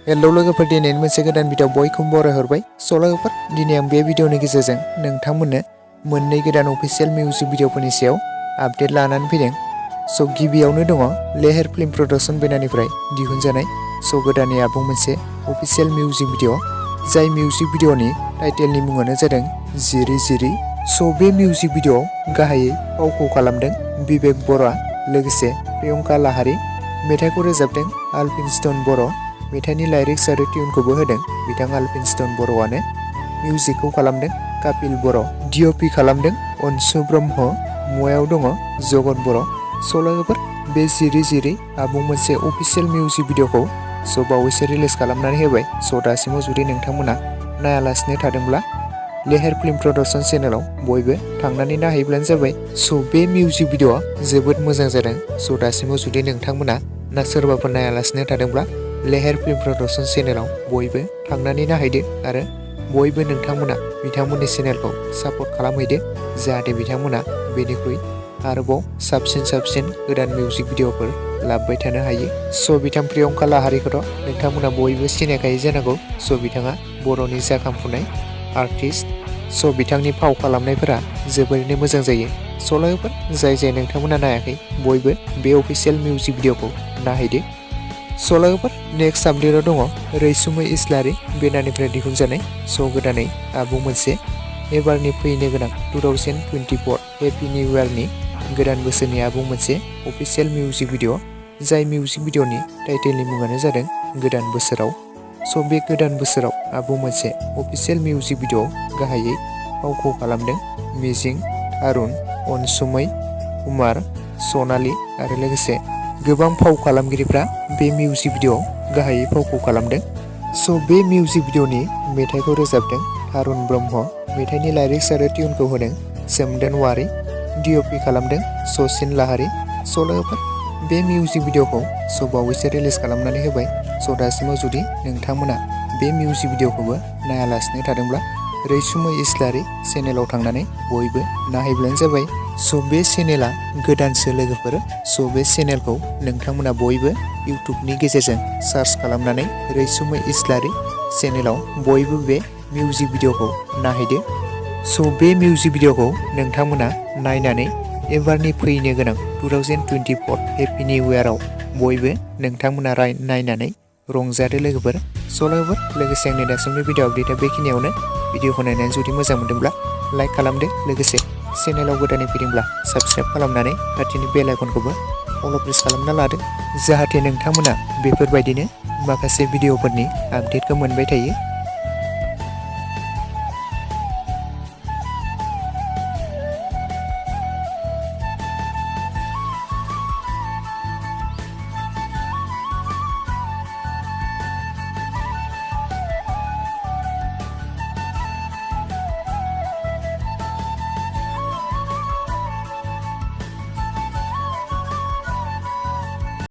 Hello लोगोफोर, दिनै मोनसे गोदान भिडिअ बयखौबो बरायहरबाय। लोगोफोर, दिनै आं बे भिडिअनि गेजेरजों नोंथांमोननो मोननै गोदान अफिशियेल मिउजिक भिडिअफोरनि सायाव आपडेट लानानै फैदों। गिबियावनो दङ लेहेर फिल्म प्रडाक्शन बेनारनिफ्राय दिहुनजानाय गोदानै आबुं मोनसे अफिशियेल मिउजिक भिडिअ, जाय मिउजिक भिडिअनि टाइटेलनि मुङानो जादों जिरि जिरि। बे मिउजिक भिडिअआव गाहायै फावखौ खालामदों बिबेक बर'आ, लोगोसे प्रियंका लाहारी। मेथाइखौ रोजाबदों आलफिनस्टन बर'। मेथाइनि लाइरिक्स आरो टिउनखौबो होदों बिथां आलफिनस्टन बर'आनो। मिउजिकखौ खालामदों कापिल बर'। डिअपि खालामदों अनसु ब्रह्म। मुवायाव दङ जगन बर'। लोगोफोर, बे जिरि जिरि आबुं मोनसे अफिशियेल मिउजिक भिडिअखौ बावैसो रिलिज खालामनानै होबाय। दासिमाव जुदि नोंथांमोना नायालासिनो थादोंब्ला लेहेर फिल्म प्रडाक्शन चेनेलाव बयबो थांनानै नायहैब्लानो जाबाय। बे मिउजिक भिडिअआ जोबोद मोजां जादों। दासिमाव जुदि नोंथांमोना सोरबाफोर नायालासिनो थादोंब्ला लेहेर फिल्म प्रडाक्शन चेनेलाव बयबो थांनानै नायहैदो आरो बयबो नोंथांमोना बिथांमोननि चेनेलखौ सापर्ट खालामहैदो, जाहाथे बिथांमोना बेनिख्रुइ आरोबाव साबसिन गोदान मिउजिक भिडिअफोर लाबोबाय थानो हायो। बिथां प्रियंका लाहारीखौथ' नोंथांमोना बयबो सिनायखायो जानांगौ। बिथाङा बर'नि जाखांफुनाय आर्टिस्ट। बिथांनि फाव खालामनायफोरा जोबोरैनो मोजां जायो। लोगोफोर, जाय नोंथांमोना नायाखै बयबो बे अफिशियेल मिउजिक भिडिअखौ नायहैदो। लोगोफोर, नेक्स्ट आपडेटआव दङ रैसुमै इस्लारि बेनारनिफ्राय दिहुनजानाय गोदानै आबुं मोनसे एबारनि फैनो गोनां 2024 हेपि निउ इयारनि गोदान बोसोरनि आबुं मोनसे अफिशियेल मिउजिक भिडिअ, जाय मिउजिक भिडिअनि टाइटेलनि मुङानो जादों गोदान बोसोराव। बे गोदान बोसोराव आबुं मोनसे अफिशियेल मिउजिक भिडिअ गाहायै फावखौ खालामदों मिजिं, थारुन, अनसुमै, कुमार, सनालि आरो लोगोसे गोबां फाव खालामगिरिफ्रा बे मिउजिक भिडिअआव गाहायै फावखौ खालामदों। बे मिउजिक भिडिअनि मेथाइखौ रोजाबदों थारुन ब्रह्म। मेथाइनि लाइरिक्स आरो टिउनखौ होदों सोमदोन वारि। डिअपि खालामदों सचिन लाहारी। लोगोफोर, बे मिउजिक भिडिअखौ बावैसो रिलिज खालामनानै होबाय। दासिमाव जुदि नोंथांमोना बे मिउजिक भिडिअखौबो नायालासिनो थादोंब्ला रैसुमै इस्लारि चेनेलाव थांनानै बयबो नायहैब्लानो जाबाय। बे चेनेला गोदानसो लोगोफोर। बे चेनेलखौ नोंथांमोना बयबो इउटुबनि गेजेरजों सार्च खालामनानै रैसुमै इस्लारि चेनेलाव बयबो बे मिउजिक भिडिअखौ नायहैदो। बे मिउजिक भिडिअखौ नोंथांमोना नायनानै एबारनि फैनो गोनां 2024 हेपि निउ इयाराव बयबो नोंथांमोना नायनानै रंजादो लोगोफोर। लोगोफोर, लोगोसे आंनि दासिमनि भिडिअ आपडेटआ बेखिनियावनो। भिडिअखौ नायनानै जुदि मोजां मोनदोंब्ला लाइक खालामदो, लोगोसे चेनेलाव गोदानै फैदोंब्ला साबस्क्राइब खालामनानै खाथिनि बेल आइकनखौबो अल प्रेस खालामना लादो, जाहाथे नोंथांमोना बेफोरबायदिनो माखासे भिडिअफोरनि आपडेटखौ मोनबाय थायो।